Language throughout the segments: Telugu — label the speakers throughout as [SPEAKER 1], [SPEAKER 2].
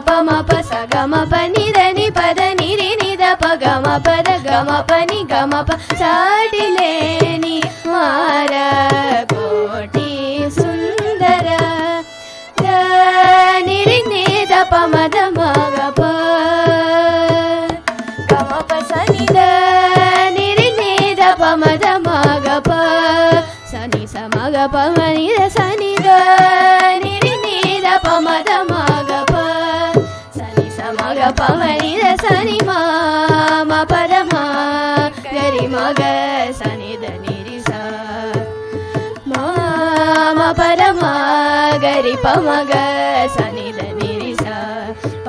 [SPEAKER 1] ప మ ప స గ మ ప ని ద ని ప ద ని రి ని ద ప గ మ ప ద గ మ ప ని గ మ ప సాటి లేని మార కోటి సుందర ద ని రి ని ద ప మ ద మ గ ప గ మ ప స ని ద ని రి ని ద ప మ ద మ గ ప స ని స మ గ ప మ ని ద స ని ద ని రి ని ద ప మ ద మ గ ప స ని స మ గ ప మ ని ద స ని మ మ ప ద మ గ రి మ గ స ని ద ని రి స మ మ ప ద మ గ రి ప మ గ స ని ద ని రి స ప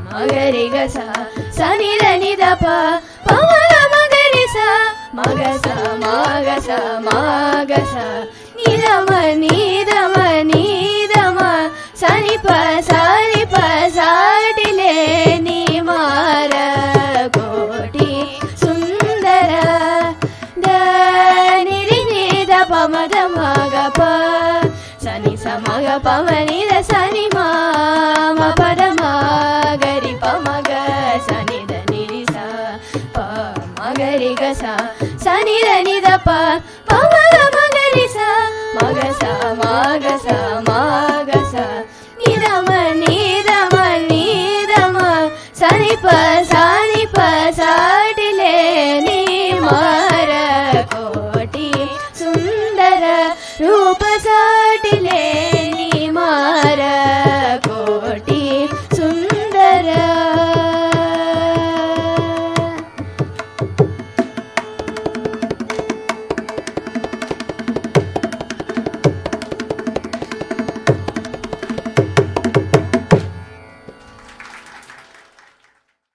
[SPEAKER 1] మ గ రి గ స స ని ద ని ద ప ప మ గ మ గ రి స మ గ స మ గ స మ గ స ని ద మ ని ద మ ని ద మ స ని ప స ని ప సాటి లేని మార కోటి సుందర ద ని రి ని ద ప మ ద మ గ ప స ని స మ గ ప మ ని ద స ని మ మ ప ద మ గ రి ప మ గ స ని ద ని రి స ప మ గ రి గ స స ని ద ని ద ప ప మ గ మ గ రి స మ గ స మ గ స మ గ స ని ద మ ని ద మ ని ద మ స ని ప స